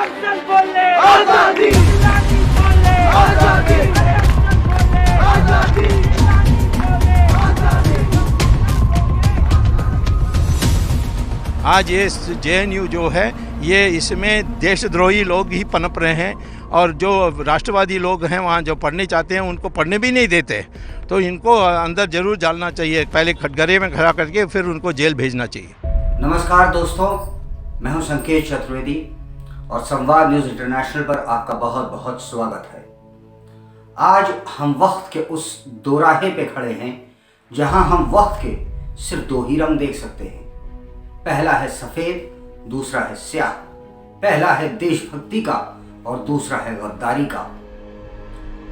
आज ये JNU जो है ये इसमें देशद्रोही लोग ही पनप रहे हैं और जो राष्ट्रवादी लोग हैं वहाँ जो पढ़ने चाहते हैं उनको पढ़ने भी नहीं देते। तो इनको अंदर जरूर डालना चाहिए, पहले कटघरे में खड़ा करके फिर उनको जेल भेजना चाहिए। नमस्कार दोस्तों, मैं हूं संकेत चतुर्वेदी और संवाद न्यूज़ इंटरनेशनल पर आपका बहुत बहुत स्वागत है। आज हम वक्त के उस दोराहे पे खड़े हैं जहां हम वक्त के सिर्फ दो ही रंग देख सकते हैं। पहला है सफ़ेद, दूसरा है स्याह। पहला है देशभक्ति का और दूसरा है गद्दारी का।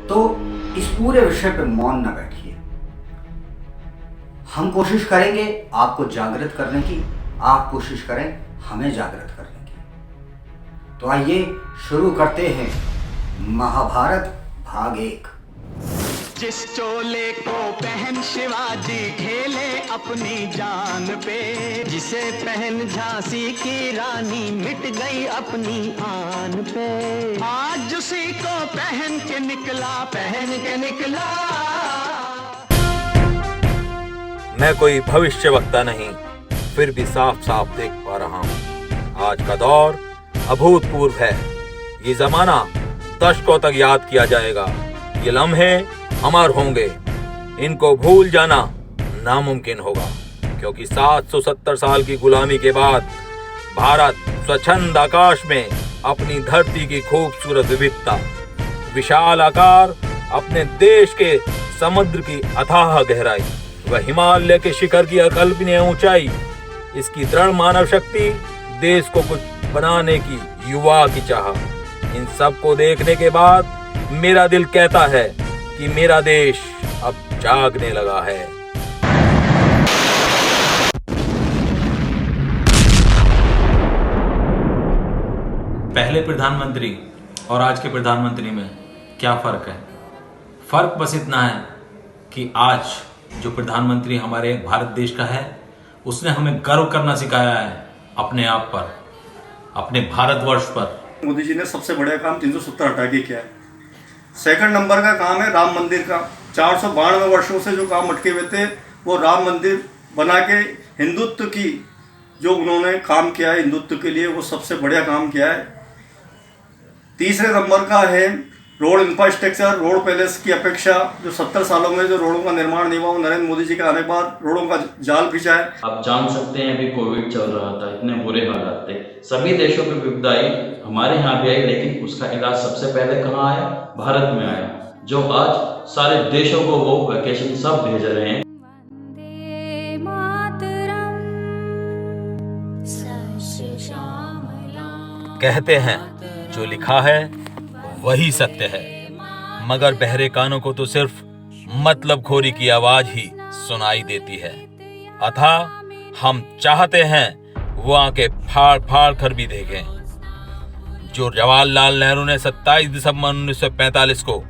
तो इस पूरे विषय पर मौन न बैठिए, हम कोशिश करेंगे आपको जागृत करने की, आप कोशिश करें हमें जागृत करने की। तो आइए शुरू करते हैं महाभारत भाग 1। जिस चोले को पहन शिवाजी खेले अपनी जान पे, जिसे पहन झांसी की रानी मिट गई अपनी आन पे, आज उसी को पहन के निकला। मैं कोई भविष्यवक्ता नहीं, फिर भी साफ साफ देख पा रहा हूँ आज का दौर अभूतपूर्व है। ये जमाना दशकों तक याद किया जाएगा। ये लम्हे अमर होंगे, इनको भूल जाना नामुमकिन होगा, क्योंकि 770 साल की गुलामी के बाद भारत स्वच्छंद आकाश में अपनी धरती की खूबसूरत विविधता, विशाल आकार, अपने देश के समुद्र की अथाह गहराई व हिमालय के शिखर की अकल्पनीय ऊंचाई, इसकी दृढ़ मानव शक्ति, देश को कुछ बनाने की युवा की चाह, इन सब को देखने के बाद मेरा दिल कहता है कि मेरा देश अब जागने लगा है। पहले प्रधानमंत्री और आज के प्रधानमंत्री में क्या फर्क है? फर्क बस इतना है कि आज जो प्रधानमंत्री हमारे भारत देश का है, उसने हमें गर्व करना सिखाया है अपने आप पर, अपने भारतवर्ष पर। मोदी जी ने सबसे बड़ा काम 370 हटा के किया है। सेकंड नंबर का काम है राम मंदिर का। 492 वर्षों से जो काम अटके हुए थे वो राम मंदिर बना के हिंदुत्व की जो उन्होंने काम किया है, हिंदुत्व के लिए वो सबसे बढ़िया काम किया है। तीसरे नंबर का है रोड इंफ्रास्ट्रक्चर। रोड पैलेस की अपेक्षा जो 70 सालों में जो रोडों का निर्माण नहीं हुआ, वो नरेंद्र मोदी जी के आने के बाद रोडों का जाल बिछा है। आप जान सकते हैं अभी कोविड चल रहा था, इतने बुरे हालात थे, सभी देशों पे विपदा आई, हमारे यहाँ भी आई, लेकिन उसका इलाज सबसे पहले कहाँ आया? भारत में आया, जो आज सारे देशों को वो वैकेशन सब भेज रहे हैं। कहते हैं जो लिखा है वही सत्य है, मगर बहरे कानों को तो सिर्फ मतलब खोरी की आवाज ही सुनाई देती है। अतः हम चाहते हैं वो आंखें फाड़ फाड़ कर भी देखें जो जवाहरलाल नेहरू ने 27 दिसंबर 1945 को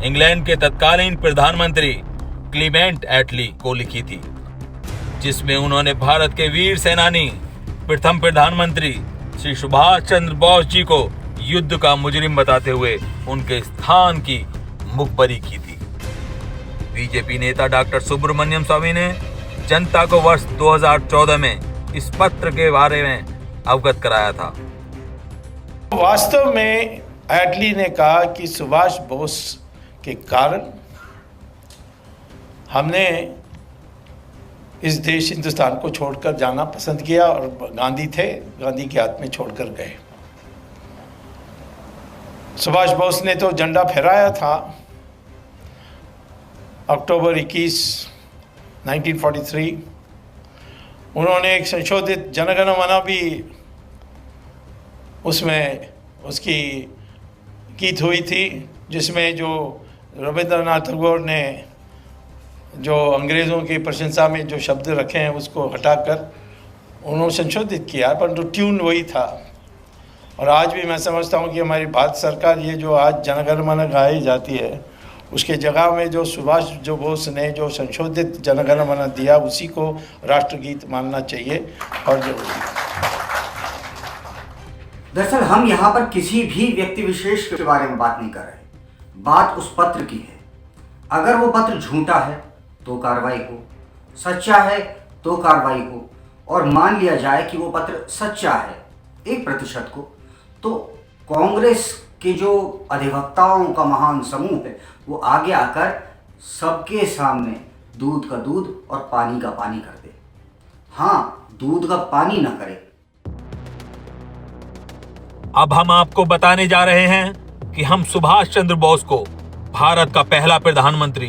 इंग्लैंड के तत्कालीन प्रधानमंत्री क्लीमेंट एटली को लिखी थी, जिसमें उन्होंने भारत के वीर सेनानी प्रथम प्रधानमंत्री श्री सुभाष चंद्र बोस जी को युद्ध का मुजरिम बताते हुए उनके स्थान की मुखबरी की थी। बीजेपी नेता डॉक्टर सुब्रमण्यम स्वामी ने जनता को वर्ष 2014 में इस पत्र के बारे में अवगत कराया था। वास्तव में एटली ने कहा कि सुभाष बोस के कारण हमने इस देश हिंदुस्तान को छोड़कर जाना पसंद किया और गांधी थे, गांधी के हाथ में छोड़कर गए। सुभाष बोस ने तो झंडा फहराया था अक्टूबर 21, 1943। उन्होंने एक संशोधित जनगण मन भी उसमें उसकी गीत हुई थी, जिसमें जो रविंद्रनाथ टैगोर ने जो अंग्रेज़ों की प्रशंसा में जो शब्द रखे हैं उसको हटाकर उन्होंने संशोधित किया, परंतु ट्यून वही था। और आज भी मैं समझता हूँ कि हमारी भारत सरकार ये जो आज जनगण मन गाई जाती है, उसके जगह में जो सुभाष जो बोस ने जो संशोधित जनगण मन दिया उसी को राष्ट्रगीत मानना चाहिए। और जो दरअसल हम यहाँ पर किसी भी व्यक्ति विशेष के बारे में बात नहीं कर रहे, बात उस पत्र की है। अगर वो पत्र झूठा है तो कार्रवाई हो, सच्चा है तो कार्रवाई हो, और मान लिया जाए कि वो पत्र सच्चा है 1% को, तो कांग्रेस के जो अधिवक्ताओं का महान समूह है वो आगे आकर सबके सामने दूध का दूध और पानी का पानी कर दे। हाँ, दूध का पानी ना करे। अब हम आपको बताने जा रहे हैं कि हम सुभाष चंद्र बोस को भारत का पहला प्रधानमंत्री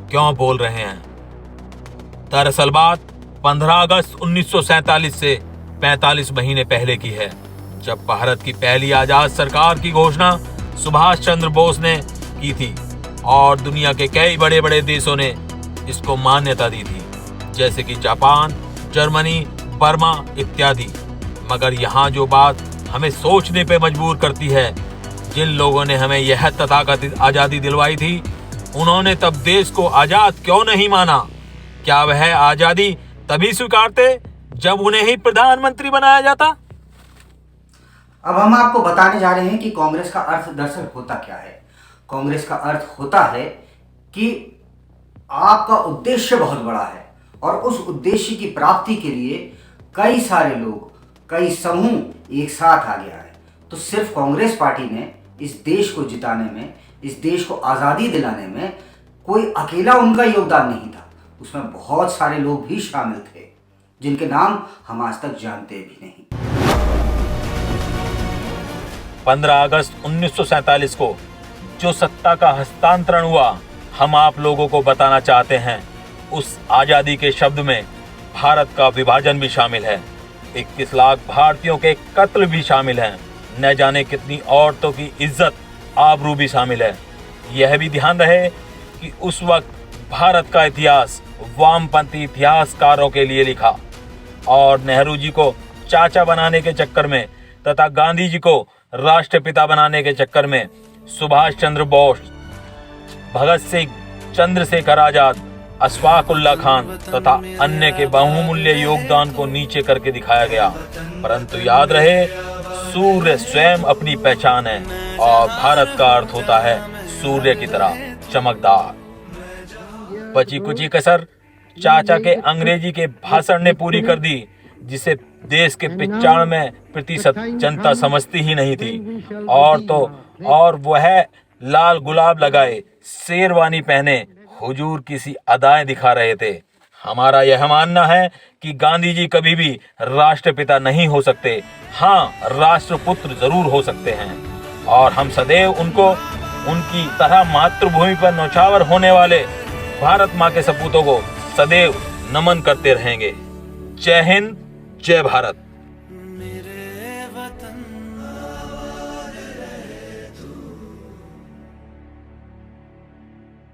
क्यों बोल रहे हैं। दरअसल बात 15 अगस्त 1947 से 45 महीने पहले की है, जब भारत की पहली आजाद सरकार की घोषणा सुभाष चंद्र बोस ने की थी और दुनिया के कई बड़े बड़े देशों ने इसको मान्यता दी थी, जैसे कि जापान, जर्मनी, बर्मा इत्यादि। मगर यहाँ जो बात हमें सोचने पे मजबूर करती है, जिन लोगों ने हमें यह तथाकथित आजादी दिलवाई थी, उन्होंने तब देश को आजाद क्यों नहीं माना? क्या वह आजादी तभी स्वीकारते जब उन्हें ही प्रधानमंत्री बनाया जाता? अब हम आपको बताने जा रहे हैं कि कांग्रेस का अर्थ दरअसल होता क्या है। कांग्रेस का अर्थ होता है कि आपका उद्देश्य बहुत बड़ा है और उस उद्देश्य की प्राप्ति के लिए कई सारे लोग, कई समूह एक साथ आ गया है। तो सिर्फ कांग्रेस पार्टी ने इस देश को जिताने में, इस देश को आज़ादी दिलाने में कोई अकेला उनका योगदान नहीं था, उसमें बहुत सारे लोग भी शामिल थे जिनके नाम हम आज तक जानते भी नहीं। 15 अगस्त 1947 को जो सत्ता का हस्तांतरण हुआ, हम आप लोगों को बताना चाहते हैं उस आजादी के शब्द में भारत का विभाजन भी शामिल है, 21 लाख भारतीयों के कत्ल भी शामिल हैं, न जाने कितनी औरतों की इज्जत आबरू भी शामिल है। यह भी ध्यान रहे कि उस वक्त भारत का इतिहास वामपंथी इतिहासकारों के लिए लिखा और नेहरू जी को चाचा बनाने के चक्कर में तथा गांधी जी को राष्ट्रपिता बनाने के चक्कर में सुभाष चंद्र बोस, भगत सिंह, चंद्रशेखर आजाद, अशफाक उल्लाह खान तथा अन्य के बहुमूल्य योगदान को नीचे करके दिखाया गया। परंतु याद रहे, सूर्य स्वयं अपनी पहचान है और भारत का अर्थ होता है सूर्य की तरह चमकदार। बची कुची कसर चाचा के अंग्रेजी के भाषण ने पूरी कर दी, जिसे देश के 95% जनता समझती ही नहीं थी। और वह लाल गुलाब लगाए, शेरवानी पहने हुजूर किसी अदाएं दिखा रहे थे। हमारा यह मानना है कि गांधी जी कभी भी राष्ट्रपिता नहीं हो सकते, हाँ राष्ट्रपुत्र जरूर हो सकते हैं, और हम सदैव उनको उनकी तरह मातृभूमि पर नौछावर होने वाले भारत माँ के सपूतों को सदैव नमन करते रहेंगे। जय हिंद, जय भारत।